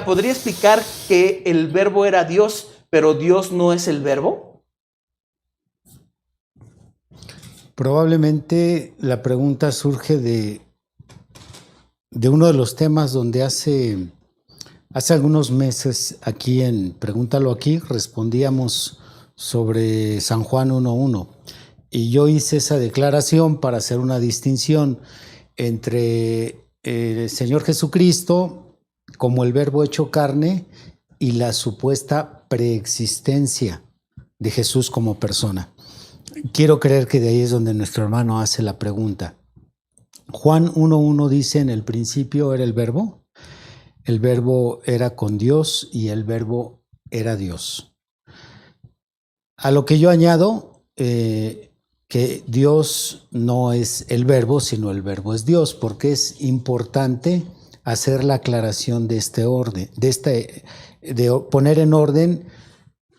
¿podría explicar que el verbo era Dios, pero Dios no es el verbo? Probablemente la pregunta surge de uno de los temas donde hace algunos meses aquí en Pregúntalo Aquí respondíamos sobre San Juan 1:1 y yo hice esa declaración para hacer una distinción entre el Señor Jesucristo como el verbo hecho carne y la supuesta preexistencia de Jesús como persona. Quiero creer que de ahí es donde nuestro hermano hace la pregunta. Juan 1:1 dice: en el principio era el verbo era con Dios y el verbo era Dios. A lo que yo añado que Dios no es el verbo, sino el verbo es Dios, porque es importante hacer la aclaración de este orden, de poner en orden: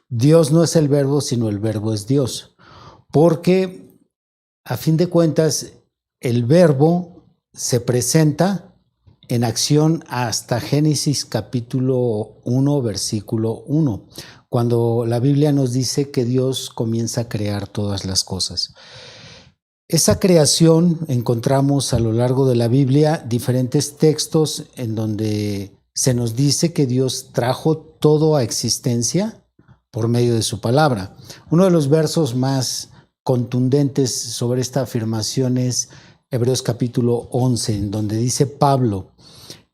Dios no es el verbo, sino el verbo es Dios. Porque a fin de cuentas el verbo se presenta en acción hasta Génesis capítulo 1, versículo 1, cuando la Biblia nos dice que Dios comienza a crear todas las cosas. Esa creación encontramos a lo largo de la Biblia diferentes textos en donde se nos dice que Dios trajo todo a existencia por medio de su palabra. Uno de los versos más contundentes sobre esta afirmación es Hebreos capítulo 11, en donde dice Pablo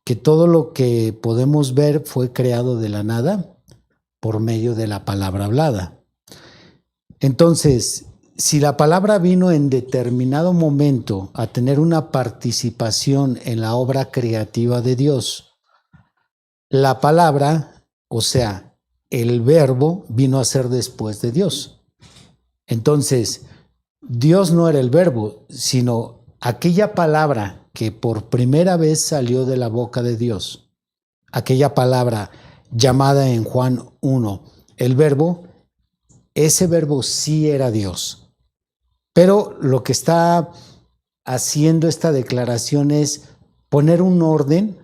que todo lo que podemos ver fue creado de la nada por medio de la palabra hablada. Entonces, si la palabra vino en determinado momento a tener una participación en la obra creativa de Dios, la palabra, o sea, el verbo, vino a ser después de Dios. Entonces, Dios no era el verbo, sino aquella palabra que por primera vez salió de la boca de Dios, aquella palabra llamada en Juan 1, el verbo, ese verbo sí era Dios. Pero lo que está haciendo esta declaración es poner un orden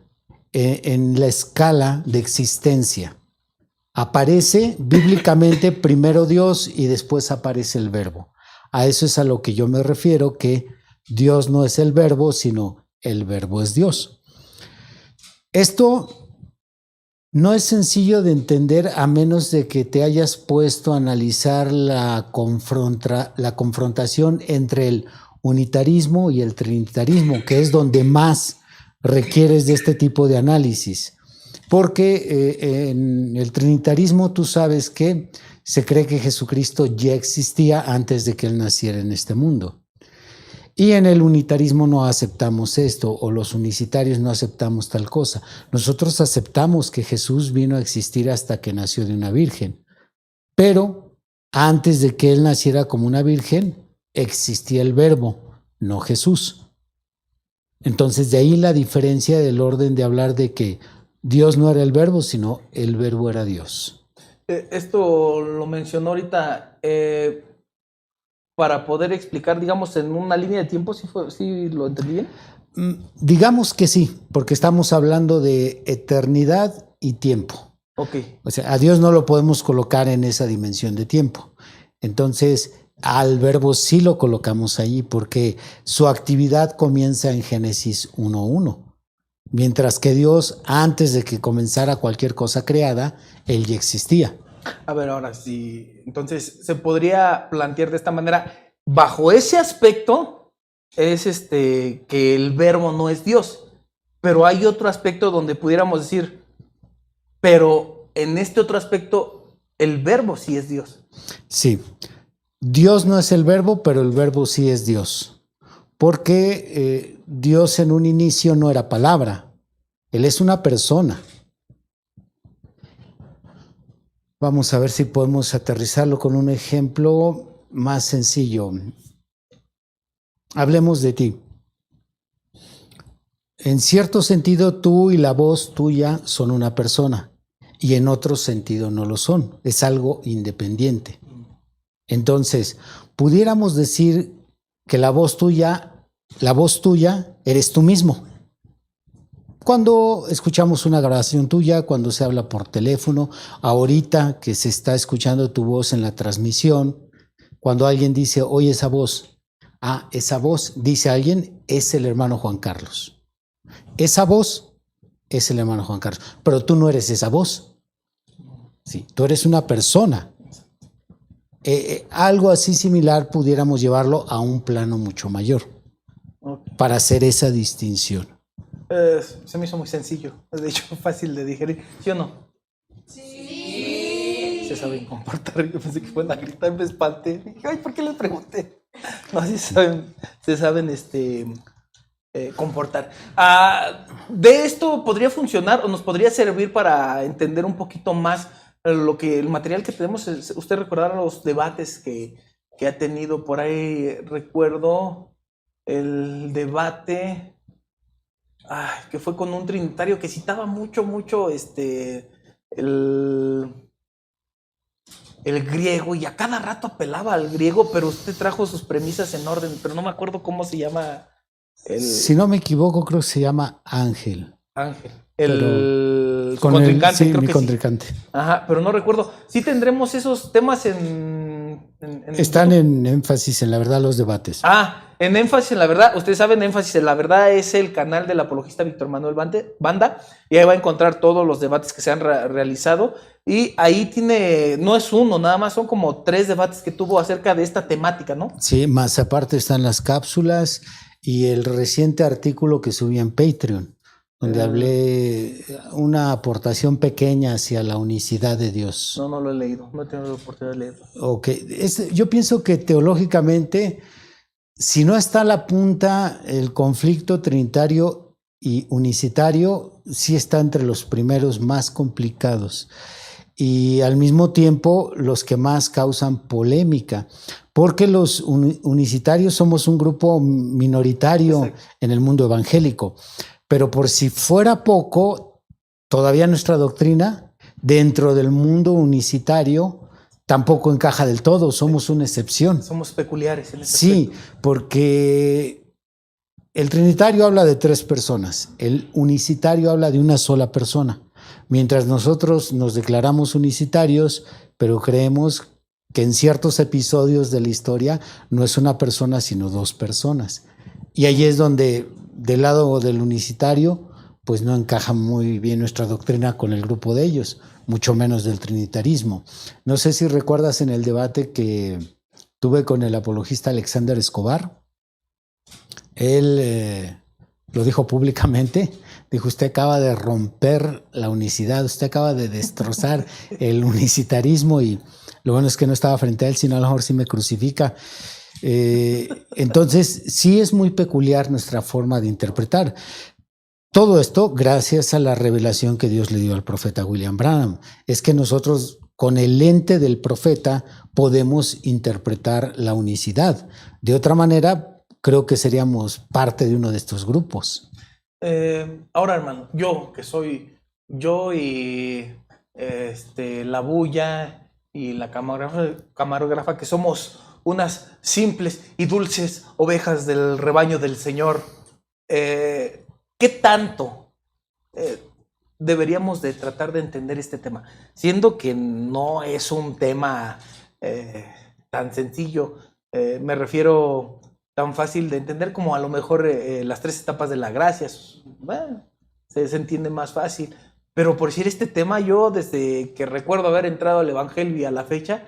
en la escala de existencia. Aparece bíblicamente primero Dios y después aparece el verbo. A eso es a lo que yo me refiero, que Dios no es el verbo, sino el verbo es Dios. Esto no es sencillo de entender a menos de que te hayas puesto a analizar la confrontación entre el unitarismo y el trinitarismo, que es donde más requieres de este tipo de análisis. Porque en el trinitarismo tú sabes que se cree que Jesucristo ya existía antes de que Él naciera en este mundo. Y en el unitarismo no aceptamos esto, o los unicitarios no aceptamos tal cosa. Nosotros aceptamos que Jesús vino a existir hasta que nació de una virgen. Pero antes de que Él naciera como una virgen, existía el verbo, no Jesús. Entonces de ahí la diferencia del orden de hablar de que Dios no era el verbo, sino el verbo era Dios. Esto lo mencionó ahorita para poder explicar, digamos, en una línea de tiempo, ¿sí lo entendí bien? Digamos que sí, porque estamos hablando de eternidad y tiempo. Okay. O sea, a Dios no lo podemos colocar en esa dimensión de tiempo. Entonces, al verbo sí lo colocamos ahí porque su actividad comienza en Génesis 1:1. Mientras que Dios, antes de que comenzara cualquier cosa creada, Él ya existía. A ver, ahora sí. Entonces, se podría plantear de esta manera, bajo ese aspecto, es que el verbo no es Dios. Pero hay otro aspecto donde pudiéramos decir, pero en este otro aspecto, el verbo sí es Dios. Sí. Dios no es el verbo, pero el verbo sí es Dios. Porque Dios en un inicio no era palabra. Él es una persona. Vamos a ver si podemos aterrizarlo con un ejemplo más sencillo. Hablemos de ti. En cierto sentido, tú y la voz tuya son una persona, y en otro sentido no lo son. Es algo independiente. Entonces, pudiéramos decir que la voz tuya eres tú mismo. Cuando escuchamos una grabación tuya, cuando se habla por teléfono, ahorita que se está escuchando tu voz en la transmisión, cuando alguien dice, oye esa voz, esa voz, dice alguien, es el hermano Juan Carlos. Esa voz es el hermano Juan Carlos, pero tú no eres esa voz. Sí, tú eres una persona. Algo así similar pudiéramos llevarlo a un plano mucho mayor para hacer esa distinción. Se me hizo muy sencillo, de hecho fácil de digerir, ¿sí o no? Sí. Se saben comportar, yo pensé que fueron a gritar, me espanté, dije, ay, ¿por qué les pregunté? No, sí se saben comportar. De esto podría funcionar o nos podría servir para entender un poquito más el material que tenemos. Usted recordará los debates que ha tenido por ahí. Recuerdo el debate que fue con un trinitario que citaba mucho el griego, y a cada rato apelaba al griego, pero usted trajo sus premisas en orden, pero no me acuerdo cómo se llama. Si no me equivoco, creo que se llama Ángel. El contrincante, sí, creo mi que contrincante. Sí. Ajá, pero no recuerdo. Sí tendremos esos temas Están en énfasis en la verdad los debates. En énfasis en la verdad. Ustedes saben, énfasis en la verdad es el canal del apologista Víctor Manuel Banda, y ahí va a encontrar todos los debates que se han realizado, y ahí no es uno, nada más son como 3 debates que tuvo acerca de esta temática, ¿no? Sí, más aparte están las cápsulas y el reciente artículo que subí en Patreon, donde hablé una aportación pequeña hacia la unicidad de Dios. No lo he leído, no he tenido la oportunidad de leerlo. Okay. Yo pienso que teológicamente, si no está a la punta el conflicto trinitario y unicitario, sí está entre los primeros más complicados y al mismo tiempo los que más causan polémica, porque los unicitarios somos un grupo minoritario. Exacto. En el mundo evangélico. Pero por si fuera poco, todavía nuestra doctrina dentro del mundo unicitario tampoco encaja del todo, somos una excepción. Somos peculiares en ese aspecto. Porque el trinitario habla de 3 personas, el unicitario habla de una sola persona, mientras nosotros nos declaramos unicitarios, pero creemos que en ciertos episodios de la historia no es una persona, sino 2 personas. Y ahí es donde, del lado del unicitario, pues no encaja muy bien nuestra doctrina con el grupo de ellos, mucho menos del trinitarismo. No sé si recuerdas en el debate que tuve con el apologista Alexander Escobar. Él lo dijo públicamente, dijo, usted acaba de romper la unicidad, usted acaba de destrozar el unicitarismo, y lo bueno es que no estaba frente a él, sino a lo mejor sí me crucifica. Entonces sí es muy peculiar nuestra forma de interpretar todo esto gracias a la revelación que Dios le dio al profeta William Branham. Es que nosotros con el lente del profeta podemos interpretar la unicidad. De otra manera, creo que seríamos parte de uno de estos grupos. Ahora, hermano, yo que soy yo y la bulla y la camarógrafa, que somos unas simples y dulces ovejas del rebaño del Señor, ¿qué tanto deberíamos de tratar de entender este tema? Siendo que no es un tema tan sencillo, me refiero tan fácil de entender como a lo mejor las 3 etapas de la gracia. Bueno, se entiende más fácil, pero por decir este tema, yo desde que recuerdo haber entrado al Evangelio y a la fecha,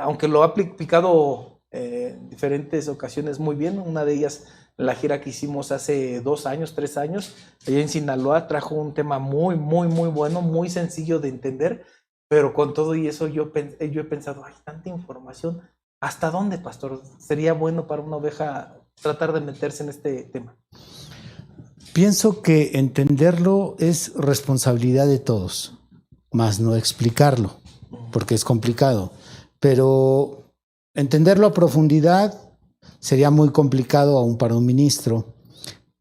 aunque lo ha aplicado en diferentes ocasiones muy bien, una de ellas la gira que hicimos hace 2 años, 3 años, allá en Sinaloa, trajo un tema muy bueno, muy sencillo de entender, pero con todo y eso yo he pensado, hay tanta información, ¿hasta dónde, pastor, sería bueno para una oveja tratar de meterse en este tema? Pienso que entenderlo es responsabilidad de todos, más no explicarlo, porque es complicado. Pero entenderlo a profundidad sería muy complicado aún para un ministro,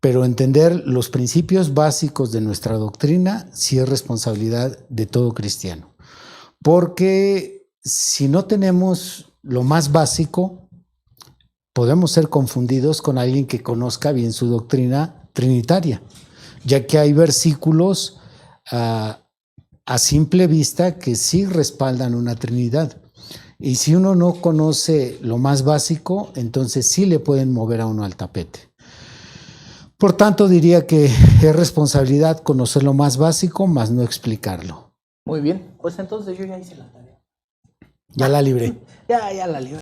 pero entender los principios básicos de nuestra doctrina sí es responsabilidad de todo cristiano. Porque si no tenemos lo más básico, podemos ser confundidos con alguien que conozca bien su doctrina trinitaria. ya que hay versículos a simple vista que sí respaldan una Trinidad. Y si uno no conoce lo más básico, entonces sí le pueden mover a uno al tapete. Por tanto, diría que es responsabilidad conocer lo más básico, más no explicarlo. Muy bien, pues entonces yo ya hice la tarea. Ya la libré. Ya la libré.